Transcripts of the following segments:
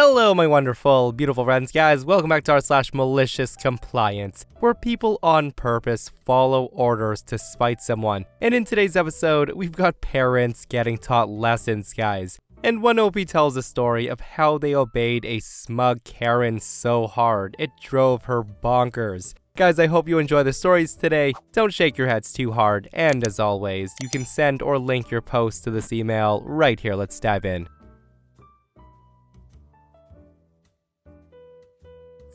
Hello, my wonderful, beautiful friends, guys. Welcome back to r/MaliciousCompliance, where people on purpose follow orders to spite someone. And in today's episode, we've got parents getting taught lessons, guys. And one OP tells a story of how they obeyed a smug Karen so hard, it drove her bonkers. Guys, I hope you enjoy the stories today. Don't shake your heads too hard. And as always, you can send or link your post to this email right here. Let's dive in.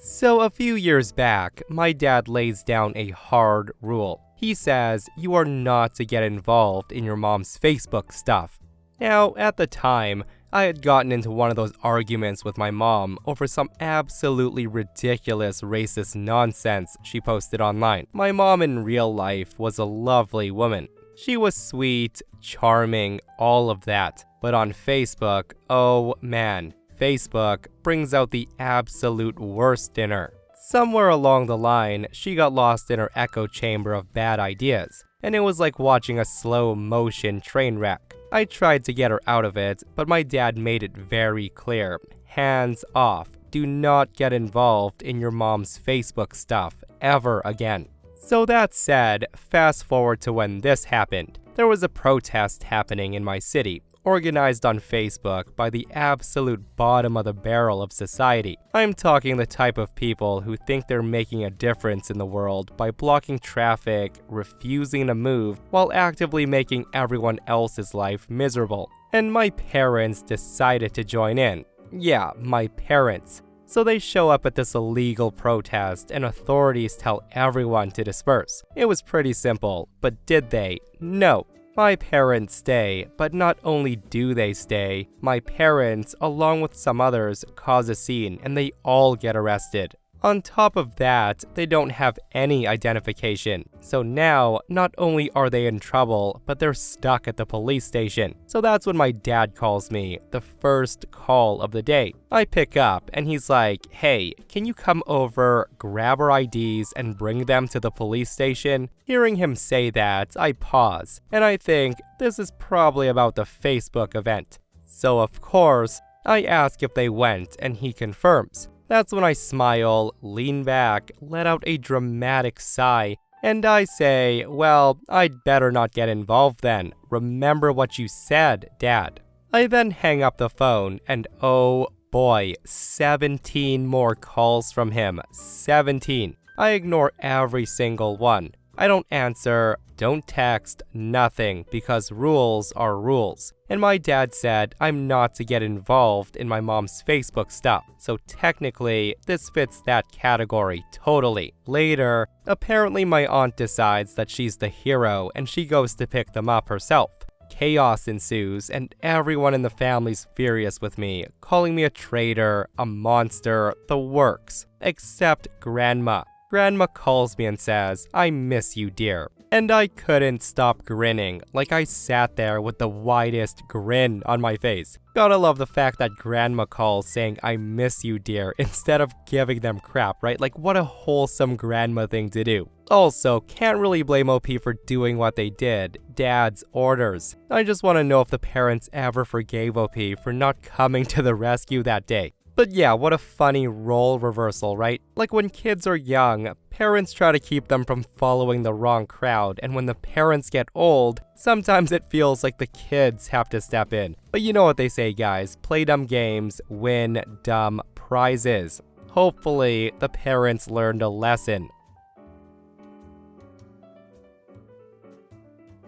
So a few years back, my dad lays down a hard rule. He says you are not to get involved in your mom's Facebook stuff. Now, at the time, I had gotten into one of those arguments with my mom over some absolutely ridiculous racist nonsense she posted online. My mom in real life was a lovely woman. She was sweet, charming, all of that. But on Facebook, oh man, Facebook brings out the absolute worst in her. Somewhere along the line, she got lost in her echo chamber of bad ideas, and it was like watching a slow motion train wreck. I tried to get her out of it, but my dad made it very clear. Hands off. Do not get involved in your mom's Facebook stuff ever again. So that said, fast forward to when this happened. There was a protest happening in my city, organized on Facebook by the absolute bottom of the barrel of society. I'm talking the type of people who think they're making a difference in the world by blocking traffic, refusing to move, while actively making everyone else's life miserable. And my parents decided to join in. Yeah, my parents. So they show up at this illegal protest and authorities tell everyone to disperse. It was pretty simple, but did they? No. My parents stay, but not only do they stay, my parents, along with some others, cause a scene and they all get arrested. On top of that, they don't have any identification. So now, not only are they in trouble, but they're stuck at the police station. So that's when my dad calls me, the first call of the day. I pick up and he's like, "Hey, can you come over, grab our IDs, and bring them to the police station?" Hearing him say that, I pause, and I think this is probably about the Facebook event. So of course, I ask if they went, and he confirms. That's when I smile, lean back, let out a dramatic sigh, and I say, "Well, I'd better not get involved then. Remember what you said, Dad." I then hang up the phone, and oh boy, 17 more calls from him. 17. I ignore every single one. I don't answer, don't text, nothing, because rules are rules. And my dad said I'm not to get involved in my mom's Facebook stuff. So technically, this fits that category totally. Later, apparently my aunt decides that she's the hero and she goes to pick them up herself. Chaos ensues and everyone in the family's furious with me, calling me a traitor, a monster, the works. Except Grandma. Grandma calls me and says, "I miss you, dear." And I couldn't stop grinning, like I sat there with the widest grin on my face. Gotta love the fact that Grandma calls saying, "I miss you, dear," instead of giving them crap, right? Like, what a wholesome grandma thing to do. Also, can't really blame OP for doing what they did. Dad's orders. I just want to know if the parents ever forgave OP for not coming to the rescue that day. But yeah, what a funny role reversal, right? Like when kids are young, parents try to keep them from following the wrong crowd, and when the parents get old, sometimes it feels like the kids have to step in. But you know what they say, guys, play dumb games, win dumb prizes. Hopefully, the parents learned a lesson.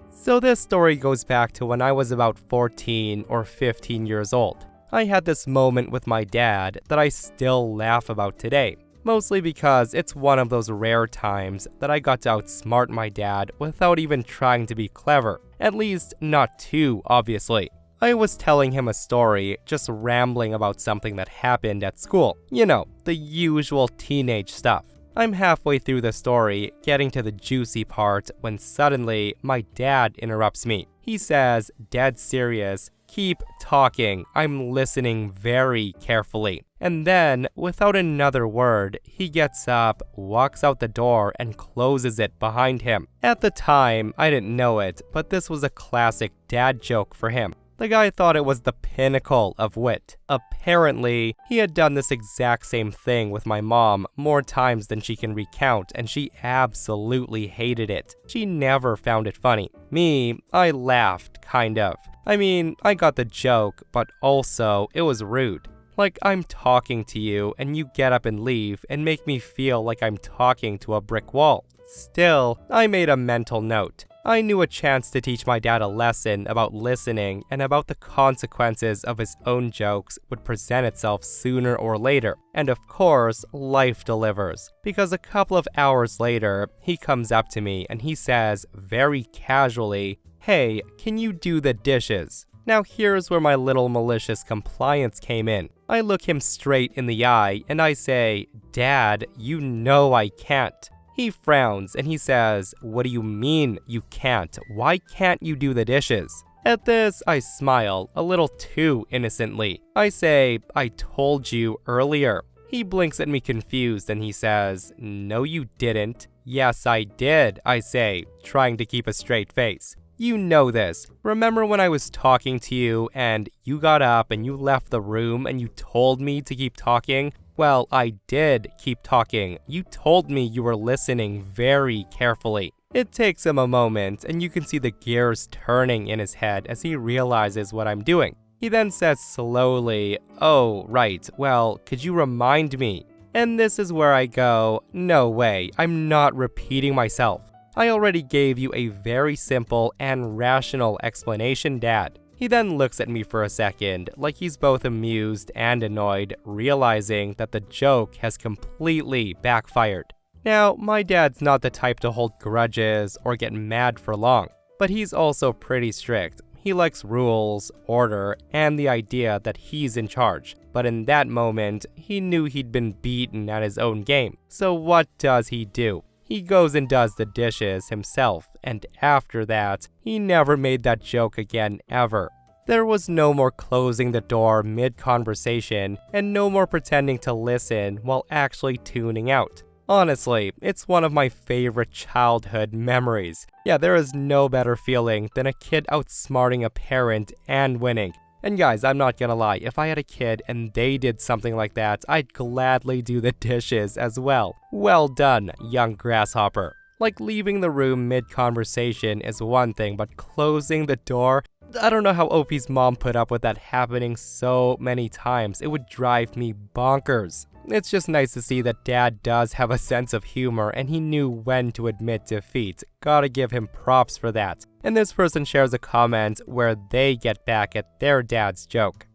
So this story goes back to when I was about 14 or 15 years old. I had this moment with my dad that I still laugh about today, mostly because it's one of those rare times that I got to outsmart my dad without even trying to be clever, at least not too obviously. I was telling him a story, just rambling about something that happened at school. You know, the usual teenage stuff. I'm halfway through the story, getting to the juicy part, when suddenly my dad interrupts me. He says, dead serious, "Keep talking, I'm listening very carefully." And then, without another word, he gets up, walks out the door, and closes it behind him. At the time, I didn't know it, but this was a classic dad joke for him. The guy thought it was the pinnacle of wit. Apparently, he had done this exact same thing with my mom more times than she can recount, and she absolutely hated it. She never found it funny. Me, I laughed, kind of. I mean, I got the joke, but also, it was rude. Like, I'm talking to you, and you get up and leave, and make me feel like I'm talking to a brick wall. Still, I made a mental note. I knew a chance to teach my dad a lesson about listening and about the consequences of his own jokes would present itself sooner or later. And of course, life delivers. Because a couple of hours later, he comes up to me and he says, very casually, "Hey, can you do the dishes?" Now here's where my little malicious compliance came in. I look him straight in the eye and I say, "Dad, you know I can't." He frowns and he says, "What do you mean you can't? Why can't you do the dishes?" At this, I smile, a little too innocently. I say, "I told you earlier." He blinks at me confused and he says, "No you didn't." "Yes I did," I say, trying to keep a straight face. "You know this. Remember when I was talking to you and you got up and you left the room and you told me to keep talking? Well, I did keep talking. You told me you were listening very carefully." It takes him a moment, and you can see the gears turning in his head as he realizes what I'm doing. He then says slowly, "Oh, right, well, could you remind me?" And this is where I go, "No way, I'm not repeating myself. I already gave you a very simple and rational explanation, Dad." He then looks at me for a second, like he's both amused and annoyed, realizing that the joke has completely backfired. Now, my dad's not the type to hold grudges or get mad for long, but he's also pretty strict. He likes rules, order, and the idea that he's in charge. But in that moment, he knew he'd been beaten at his own game. So what does he do? He goes and does the dishes himself, and after that, he never made that joke again ever. There was no more closing the door mid-conversation, and no more pretending to listen while actually tuning out. Honestly, it's one of my favorite childhood memories. Yeah, there is no better feeling than a kid outsmarting a parent and winning. And guys, I'm not gonna lie, if I had a kid and they did something like that, I'd gladly do the dishes as well. Well done, young grasshopper. Like, leaving the room mid-conversation is one thing, but closing the door? I don't know how OP's mom put up with that happening so many times. It would drive me bonkers. It's just nice to see that Dad does have a sense of humor and he knew when to admit defeat. Gotta give him props for that. And this person shares a comment where they get back at their dad's joke.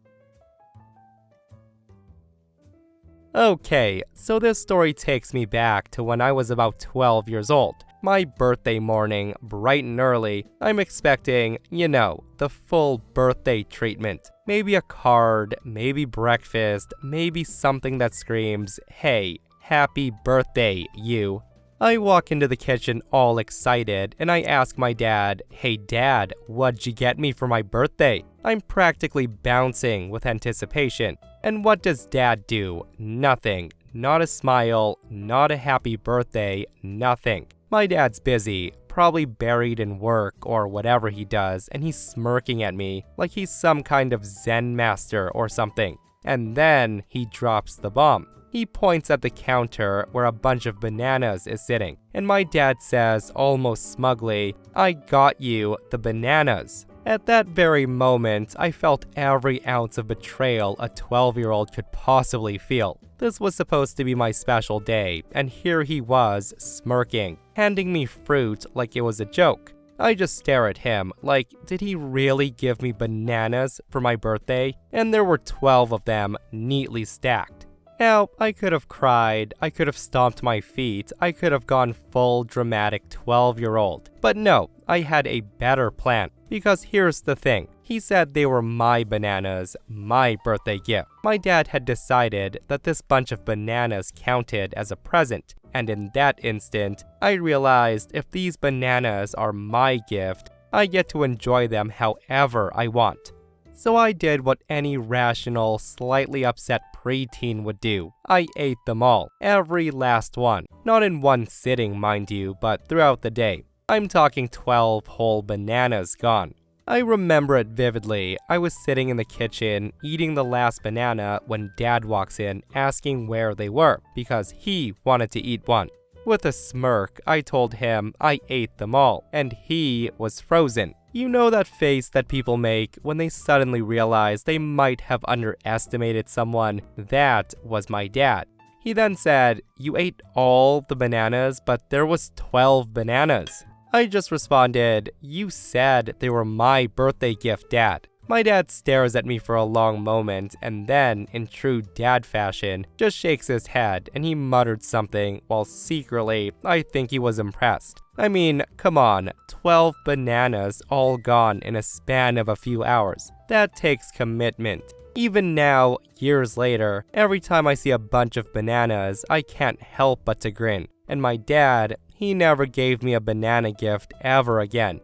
Okay, so this story takes me back to when I was about 12 years old. My birthday morning, bright and early, I'm expecting, the full birthday treatment. Maybe a card, maybe breakfast, maybe something that screams, "Hey, happy birthday, you." I walk into the kitchen all excited and I ask my dad, "Hey Dad, what'd you get me for my birthday?" I'm practically bouncing with anticipation. And what does Dad do? Nothing. Not a smile, not a happy birthday, nothing. My dad's busy, probably buried in work or whatever he does, and he's smirking at me like he's some kind of Zen master or something. And then he drops the bomb. He points at the counter where a bunch of bananas is sitting, and my dad says almost smugly, "I got you the bananas." At that very moment, I felt every ounce of betrayal a 12-year-old could possibly feel. This was supposed to be my special day, and here he was, smirking, handing me fruit like it was a joke. I just stare at him, like, did he really give me bananas for my birthday? And there were 12 of them, neatly stacked. Now, I could have cried, I could have stomped my feet, I could have gone full dramatic 12-year-old. But no, I had a better plan. Because here's the thing, he said they were my bananas, my birthday gift. My dad had decided that this bunch of bananas counted as a present. And in that instant, I realized if these bananas are my gift, I get to enjoy them however I want. So I did what any rational, slightly upset preteen would do. I ate them all, every last one. Not in one sitting, mind you, but throughout the day. I'm talking 12 whole bananas gone. I remember it vividly. I was sitting in the kitchen eating the last banana when Dad walks in asking where they were because he wanted to eat one. With a smirk, I told him I ate them all, and he was frozen. You know that face that people make when they suddenly realize they might have underestimated someone? That was my dad. He then said, "You ate all the bananas, but there was 12 bananas." I just responded, "You said they were my birthday gift, Dad." My dad stares at me for a long moment and then, in true dad fashion, just shakes his head and he muttered something while secretly I think he was impressed. I mean, come on, 12 bananas all gone in a span of a few hours. That takes commitment. Even now, years later, every time I see a bunch of bananas, I can't help but to grin. And my dad, he never gave me a banana gift ever again.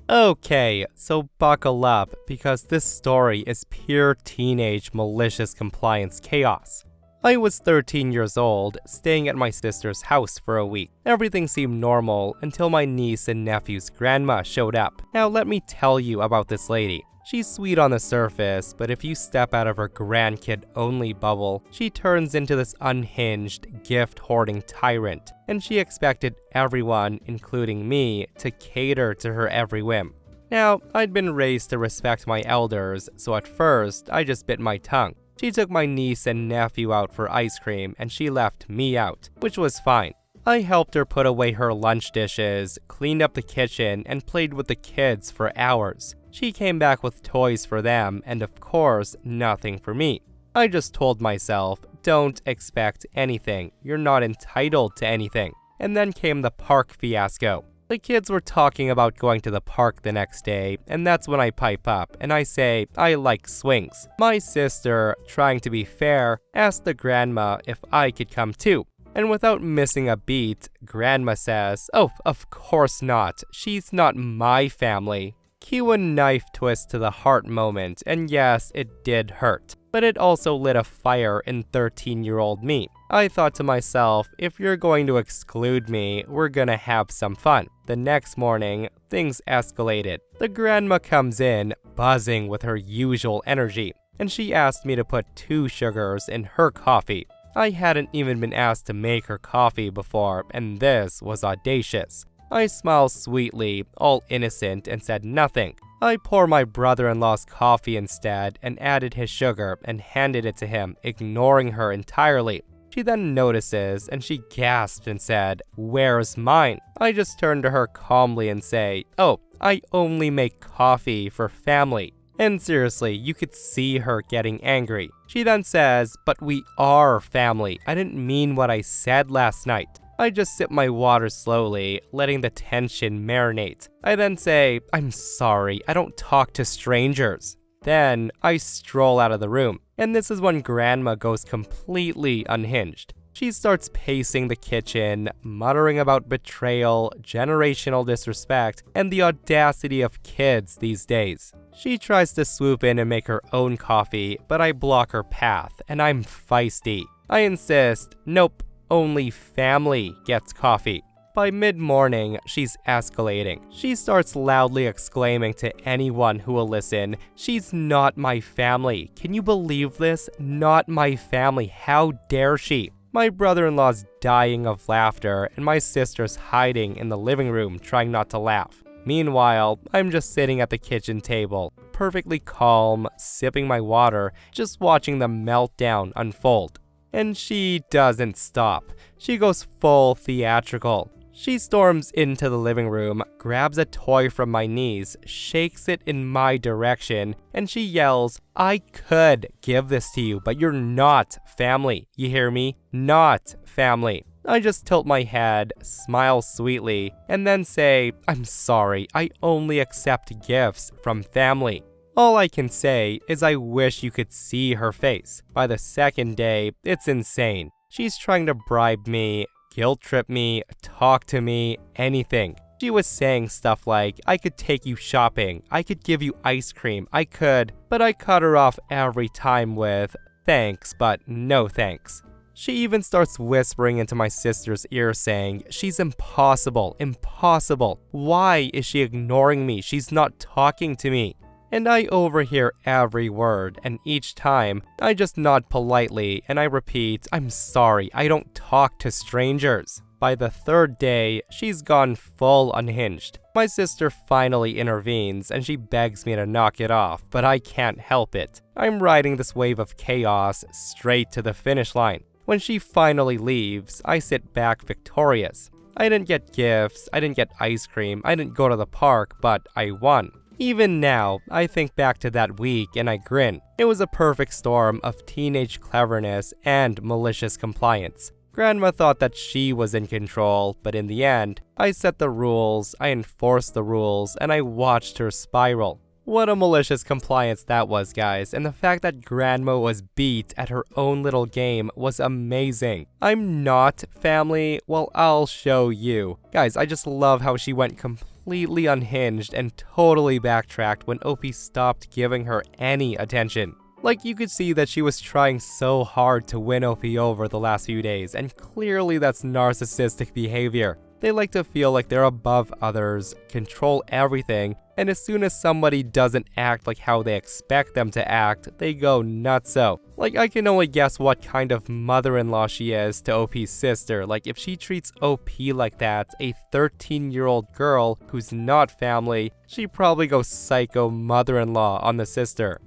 Okay, so buckle up because this story is pure teenage malicious compliance chaos. I was 13 years old, staying at my sister's house for a week. Everything seemed normal until my niece and nephew's grandma showed up. Now let me tell you about this lady. She's sweet on the surface, but if you step out of her grandkid-only bubble, she turns into this unhinged, gift-hoarding tyrant, and she expected everyone, including me, to cater to her every whim. Now, I'd been raised to respect my elders, so at first, I just bit my tongue. She took my niece and nephew out for ice cream, and she left me out, which was fine. I helped her put away her lunch dishes, cleaned up the kitchen, and played with the kids for hours. She came back with toys for them, and of course, nothing for me. I just told myself, don't expect anything. You're not entitled to anything. And then came the park fiasco. The kids were talking about going to the park the next day, and that's when I pipe up and I say I like swings. My sister, trying to be fair, asked the grandma if I could come too. And without missing a beat, Grandma says, "Oh, of course not. She's not my family." Cue a knife twist to the heart moment, and yes, it did hurt. But it also lit a fire in 13-year-old me. I thought to myself, if you're going to exclude me, we're gonna have some fun. The next morning, things escalated. The grandma comes in, buzzing with her usual energy, and she asked me to put 2 sugars in her coffee. I hadn't even been asked to make her coffee before, and this was audacious. I smiled sweetly, all innocent, and said nothing. I poured my brother-in-law's coffee instead and added his sugar and handed it to him, ignoring her entirely. She then notices and she gasped and said, "Where's mine?" I just turned to her calmly and say, "Oh, I only make coffee for family." And seriously, you could see her getting angry. She then says, "But we are family. I didn't mean what I said last night." I just sip my water slowly, letting the tension marinate. I then say, "I'm sorry, I don't talk to strangers." Then I stroll out of the room, and this is when Grandma goes completely unhinged. She starts pacing the kitchen, muttering about betrayal, generational disrespect, and the audacity of kids these days. She tries to swoop in and make her own coffee, but I block her path, and I'm feisty. I insist, "Nope, only family gets coffee." By mid-morning, she's escalating. She starts loudly exclaiming to anyone who will listen, "She's not my family. Can you believe this? Not my family. How dare she?" My brother-in-law's dying of laughter, and my sister's hiding in the living room trying not to laugh. Meanwhile, I'm just sitting at the kitchen table, perfectly calm, sipping my water, just watching the meltdown unfold. And she doesn't stop. She goes full theatrical. She storms into the living room, grabs a toy from my knees, shakes it in my direction, and she yells, "I could give this to you, but you're not family. You hear me? Not family." I just tilt my head, smile sweetly, and then say, "I'm sorry, I only accept gifts from family." All I can say is I wish you could see her face. By the second day, it's insane. She's trying to bribe me, guilt trip me, talk to me, anything. She was saying stuff like, "I could take you shopping, I could give you ice cream, I could," but I cut her off every time with, "Thanks, but no thanks." She even starts whispering into my sister's ear saying, "She's impossible, impossible. Why is she ignoring me? She's not talking to me." And I overhear every word, and each time, I just nod politely and I repeat, "I'm sorry, I don't talk to strangers." By the third day, she's gone full unhinged. My sister finally intervenes and she begs me to knock it off, but I can't help it. I'm riding this wave of chaos straight to the finish line. When she finally leaves, I sit back victorious. I didn't get gifts, I didn't get ice cream, I didn't go to the park, but I won. Even now, I think back to that week and I grin. It was a perfect storm of teenage cleverness and malicious compliance. Grandma thought that she was in control, but in the end, I set the rules, I enforced the rules, and I watched her spiral. What a malicious compliance that was, guys, and the fact that Grandma was beat at her own little game was amazing. I'm not family, well, I'll show you. Guys, I just love how she went completely unhinged and totally backtracked when OP stopped giving her any attention. Like, you could see that she was trying so hard to win OP over the last few days, and clearly that's narcissistic behavior. They like to feel like they're above others, control everything, and as soon as somebody doesn't act like how they expect them to act, they go nutso. Like, I can only guess what kind of mother-in-law she is to OP's sister. Like, if she treats OP like that, a 13-year-old girl who's not family, she'd probably go psycho mother-in-law on the sister.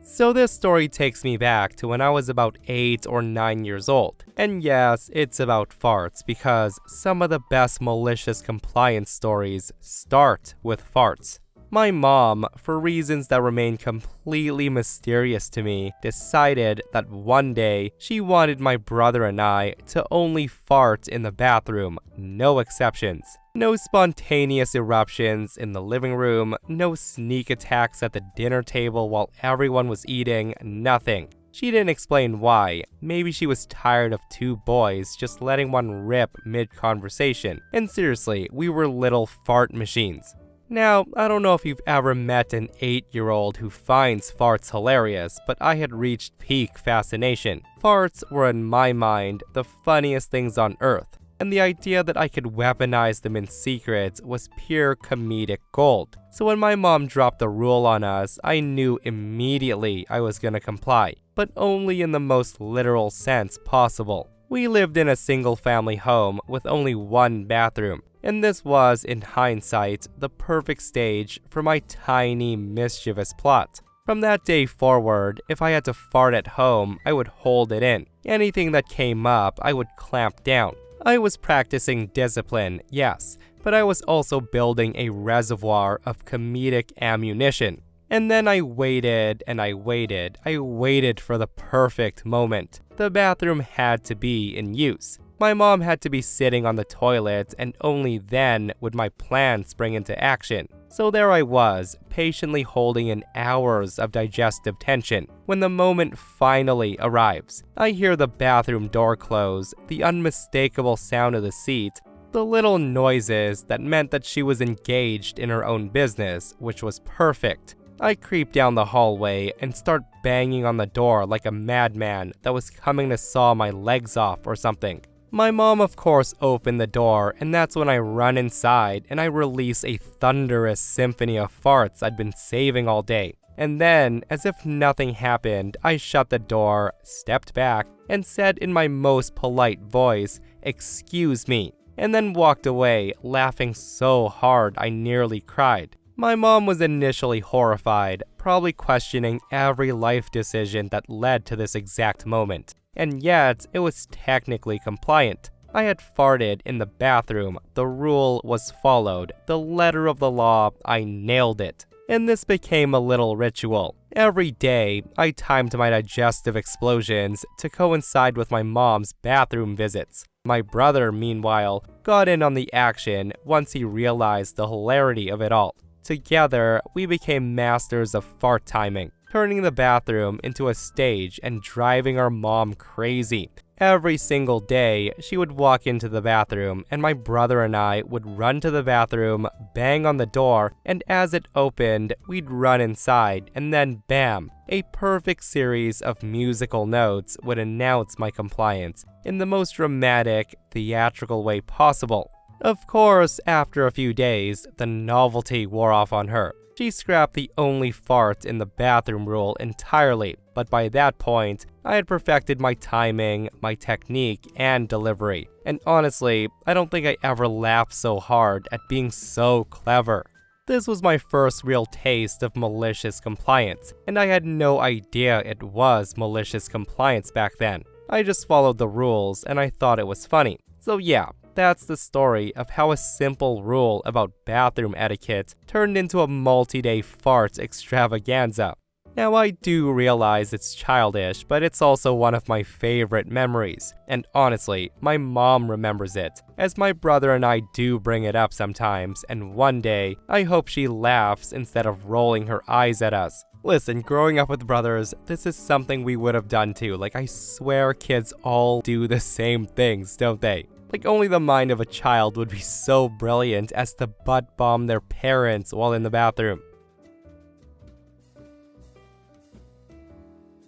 So this story takes me back to when I was about 8 or 9 years old. And yes, it's about farts because some of the best malicious compliance stories start with farts. My mom, for reasons that remain completely mysterious to me, decided that one day she wanted my brother and I to only fart in the bathroom, no exceptions. No spontaneous eruptions in the living room, no sneak attacks at the dinner table while everyone was eating, nothing. She didn't explain why. Maybe she was tired of two boys just letting one rip mid-conversation. And seriously, we were little fart machines. Now, I don't know if you've ever met an 8-year-old who finds farts hilarious, but I had reached peak fascination. Farts were in my mind the funniest things on earth. And the idea that I could weaponize them in secret was pure comedic gold. So when my mom dropped the rule on us, I knew immediately I was gonna comply, but only in the most literal sense possible. We lived in a single-family home with only one bathroom, and this was, in hindsight, the perfect stage for my tiny, mischievous plot. From that day forward, if I had to fart at home, I would hold it in. Anything that came up, I would clamp down. I was practicing discipline, yes, but I was also building a reservoir of comedic ammunition. And then I waited and I waited. I waited for the perfect moment. The bathroom had to be in use. My mom had to be sitting on the toilet, and only then would my plan spring into action. So there I was, patiently holding in hours of digestive tension. When the moment finally arrives, I hear the bathroom door close, the unmistakable sound of the seat, the little noises that meant that she was engaged in her own business, which was perfect. I creep down the hallway and start banging on the door like a madman that was coming to saw my legs off or something. My mom, of course, opened the door, and that's when I run inside and I release a thunderous symphony of farts I'd been saving all day. And then, as if nothing happened, I shut the door, stepped back, and said in my most polite voice, "Excuse me," and then walked away, laughing so hard I nearly cried. My mom was initially horrified, probably questioning every life decision that led to this exact moment. And yet, it was technically compliant. I had farted in the bathroom, the rule was followed, the letter of the law, I nailed it. And this became a little ritual. Every day, I timed my digestive explosions to coincide with my mom's bathroom visits. My brother, meanwhile, got in on the action once he realized the hilarity of it all. Together, we became masters of fart timing, turning the bathroom into a stage and driving our mom crazy. Every single day, she would walk into the bathroom, and my brother and I would run to the bathroom, bang on the door, and as it opened, we'd run inside, and then bam, a perfect series of musical notes would announce my compliance in the most dramatic, theatrical way possible. Of course, after a few days, the novelty wore off on her. She scrapped the only fart in the bathroom rule entirely, but by that point, I had perfected my timing, my technique, and delivery. And honestly, I don't think I ever laughed so hard at being so clever. This was my first real taste of malicious compliance, and I had no idea it was malicious compliance back then. I just followed the rules and I thought it was funny. So yeah, that's the story of how a simple rule about bathroom etiquette turned into a multi-day fart extravaganza. Now I do realize it's childish, but it's also one of my favorite memories. And honestly, my mom remembers it, as my brother and I do bring it up sometimes, and one day, I hope she laughs instead of rolling her eyes at us. Listen, growing up with brothers, this is something we would have done too. Like, I swear kids all do the same things, don't they? Like, only the mind of a child would be so brilliant as to butt bomb their parents while in the bathroom.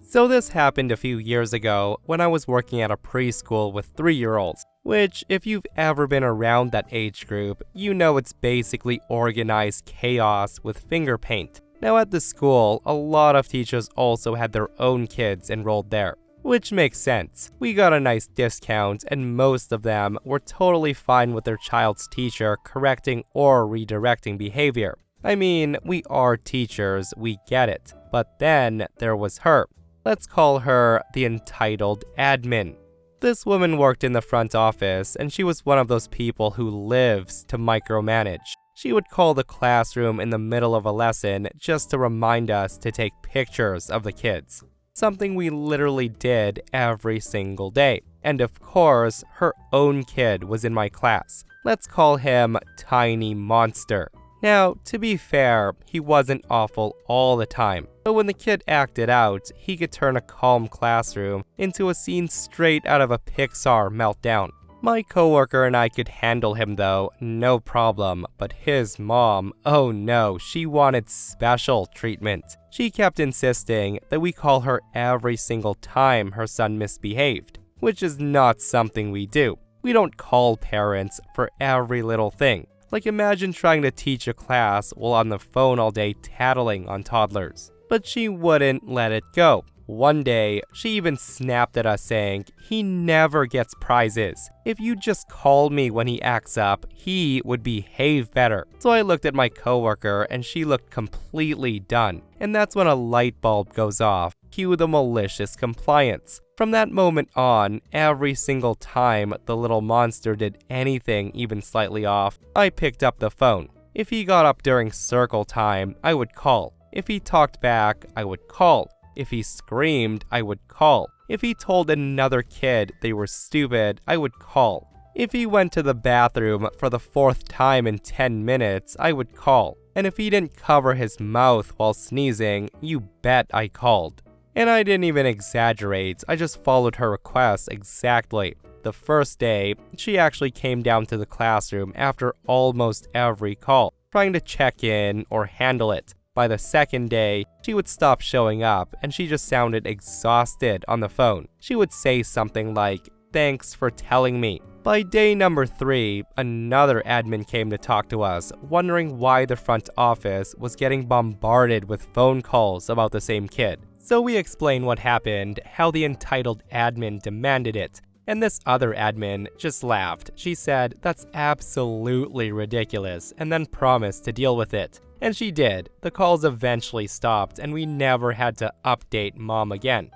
So this happened a few years ago when I was working at a preschool with 3-year-olds, which, if you've ever been around that age group, you know it's basically organized chaos with finger paint. Now at the school, a lot of teachers also had their own kids enrolled there. Which makes sense. We got a nice discount, and most of them were totally fine with their child's teacher correcting or redirecting behavior. I mean, we are teachers, we get it. But then there was her. Let's call her the entitled admin. This woman worked in the front office, and she was one of those people who lives to micromanage. She would call the classroom in the middle of a lesson just to remind us to take pictures of the kids. Something we literally did every single day. And of course, her own kid was in my class. Let's call him Tiny Monster. Now, to be fair, he wasn't awful all the time. But when the kid acted out, he could turn a calm classroom into a scene straight out of a Pixar meltdown. My coworker and I could handle him though, no problem, but his mom, oh no, she wanted special treatment. She kept insisting that we call her every single time her son misbehaved, which is not something we do. We don't call parents for every little thing. Like, imagine trying to teach a class while on the phone all day tattling on toddlers. But she wouldn't let it go. One day, she even snapped at us saying, "He never gets prizes. If you just call me when he acts up, he would behave better." So I looked at my coworker and she looked completely done. And that's when a light bulb goes off. Cue the malicious compliance. From that moment on, every single time the little monster did anything even slightly off, I picked up the phone. If he got up during circle time, I would call. If he talked back, I would call. If he screamed, I would call. If he told another kid they were stupid, I would call. If he went to the bathroom for the 4th time in 10 minutes, I would call. And if he didn't cover his mouth while sneezing, you bet I called. And I didn't even exaggerate, I just followed her request exactly. The first day, she actually came down to the classroom after almost every call, trying to check in or handle it. By the second day, she would stop showing up and she just sounded exhausted on the phone. She would say something like, "Thanks for telling me." By day number 3, another admin came to talk to us, wondering why the front office was getting bombarded with phone calls about the same kid. So we explained what happened, how the entitled admin demanded it, and this other admin just laughed. She said, "That's absolutely ridiculous," and then promised to deal with it. And she did. The calls eventually stopped, and we never had to update mom again.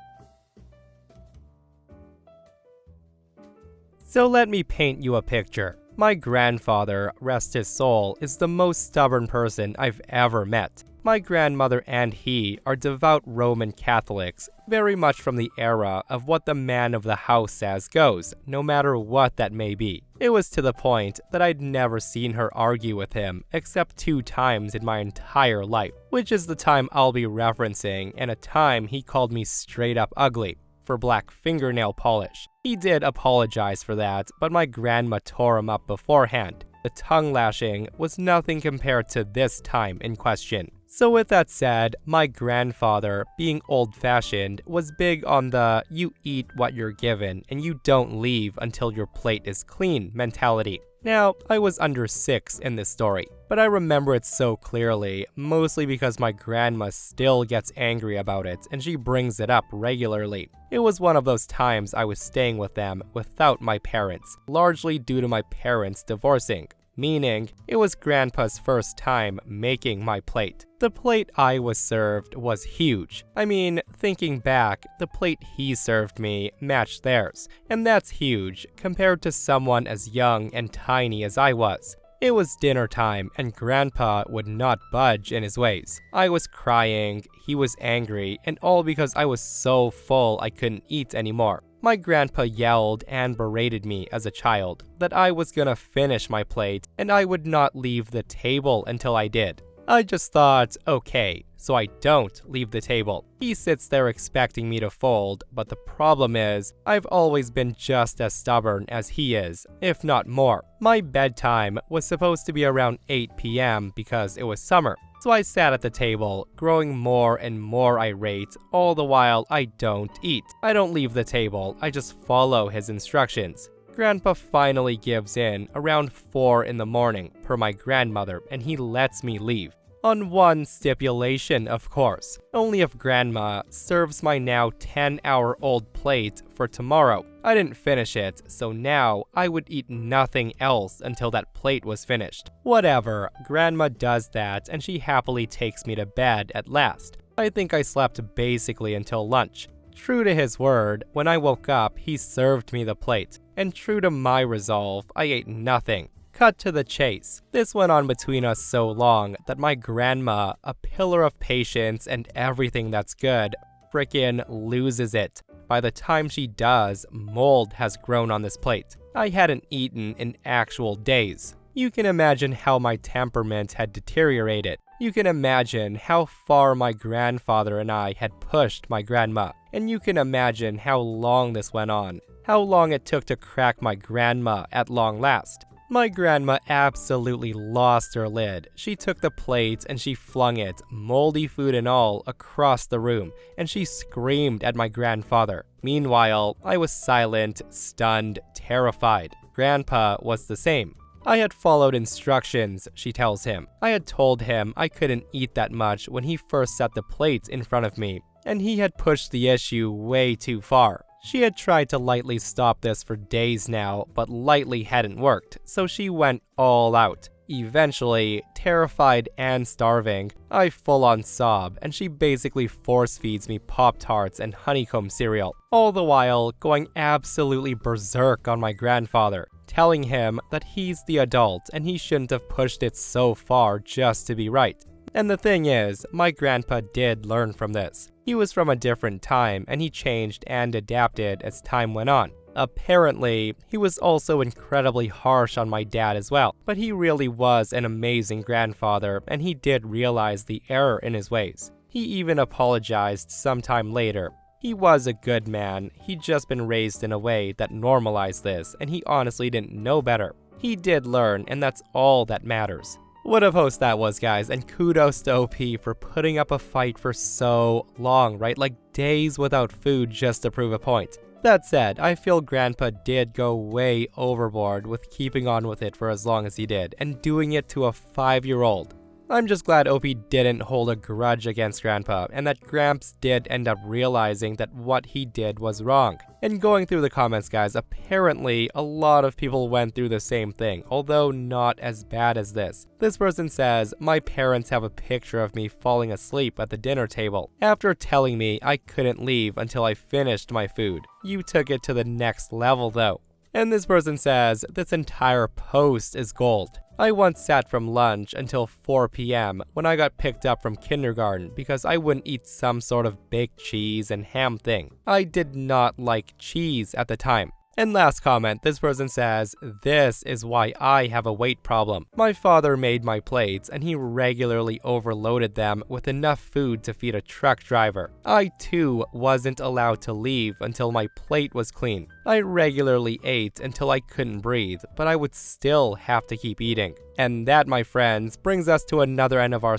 So let me paint you a picture. My grandfather, rest his soul, is the most stubborn person I've ever met. My grandmother and he are devout Roman Catholics, very much from the era of what the man of the house says goes, no matter what that may be. It was to the point that I'd never seen her argue with him except 2 times in my entire life, which is the time I'll be referencing and a time he called me straight up ugly for black fingernail polish. He did apologize for that, but my grandma tore him up beforehand. The tongue lashing was nothing compared to this time in question. So with that said, my grandfather, being old-fashioned, was big on the you eat what you're given and you don't leave until your plate is clean mentality. Now, I was under 6 in this story, but I remember it so clearly, mostly because my grandma still gets angry about it and she brings it up regularly. It was one of those times I was staying with them without my parents, largely due to my parents divorcing. Meaning, it was Grandpa's first time making my plate. The plate I was served was huge. I mean, thinking back, the plate he served me matched theirs, and that's huge compared to someone as young and tiny as I was. It was dinner time, and Grandpa would not budge in his ways. I was crying, he was angry, and all because I was so full I couldn't eat anymore. My grandpa yelled and berated me as a child that I was gonna finish my plate and I would not leave the table until I did. I just thought, okay, so I don't leave the table. He sits there expecting me to fold, but the problem is, I've always been just as stubborn as he is, if not more. My bedtime was supposed to be around 8 p.m. because it was summer. So I sat at the table, growing more and more irate, all the while I don't eat. I don't leave the table, I just follow his instructions. Grandpa finally gives in around 4 in the morning, per my grandmother, and he lets me leave. On one stipulation, of course. Only if Grandma serves my now 10-hour-old plate for tomorrow. I didn't finish it, so now I would eat nothing else until that plate was finished. Whatever, Grandma does that and she happily takes me to bed at last. I think I slept basically until lunch. True to his word, when I woke up, he served me the plate. And true to my resolve, I ate nothing. Cut to the chase. This went on between us so long that my grandma, a pillar of patience and everything that's good, frickin' loses it. By the time she does, mold has grown on this plate. I hadn't eaten in actual days. You can imagine how my temperament had deteriorated. You can imagine how far my grandfather and I had pushed my grandma. And you can imagine how long this went on. How long it took to crack my grandma at long last. My grandma absolutely lost her lid. She took the plate and she flung it, moldy food and all, across the room, and she screamed at my grandfather. Meanwhile, I was silent, stunned, terrified. Grandpa was the same. I had followed instructions, she tells him. I had told him I couldn't eat that much when he first set the plate in front of me, and he had pushed the issue way too far. She had tried to lightly stop this for days now, but lightly hadn't worked, so she went all out. Eventually, terrified and starving, I full-on sob, and she basically force-feeds me Pop-Tarts and honeycomb cereal, all the while going absolutely berserk on my grandfather, telling him that he's the adult and he shouldn't have pushed it so far just to be right. And the thing is, my grandpa did learn from this. He was from a different time and he changed and adapted as time went on. Apparently, he was also incredibly harsh on my dad as well, but he really was an amazing grandfather and he did realize the error in his ways. He even apologized sometime later. He was a good man, he'd just been raised in a way that normalized this and he honestly didn't know better. He did learn and that's all that matters. What a post that was, guys, and kudos to OP for putting up a fight for so long, right? Like days without food just to prove a point. That said, I feel Grandpa did go way overboard with keeping on with it for as long as he did, and doing it to a 5-year-old. I'm just glad OP didn't hold a grudge against Grandpa, and that Gramps did end up realizing that what he did was wrong. And going through the comments, guys, apparently a lot of people went through the same thing, although not as bad as this. This person says, my parents have a picture of me falling asleep at the dinner table, after telling me I couldn't leave until I finished my food. You took it to the next level though. And this person says, this entire post is gold. I once sat from lunch until 4 p.m. when I got picked up from kindergarten because I wouldn't eat some sort of baked cheese and ham thing. I did not like cheese at the time. And last comment, this person says, "This is why I have a weight problem. My father made my plates and he regularly overloaded them with enough food to feed a truck driver. I too wasn't allowed to leave until my plate was clean. I regularly ate until I couldn't breathe, but I would still have to keep eating." And that, my friends, brings us to another end of our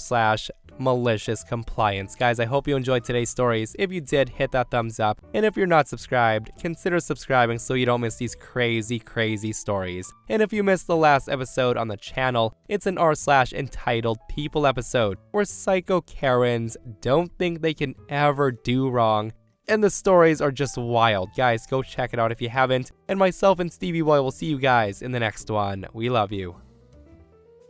malicious compliance. Guys, I hope you enjoyed today's stories. If you did, hit that thumbs up. And if you're not subscribed, consider subscribing so you don't miss these crazy stories. And if you missed the last episode on the channel, it's an r/entitled people episode where psycho Karens don't think they can ever do wrong. And the stories are just wild. Guys, go check it out if you haven't. And myself and Stevie Boy will see you guys in the next one. We love you.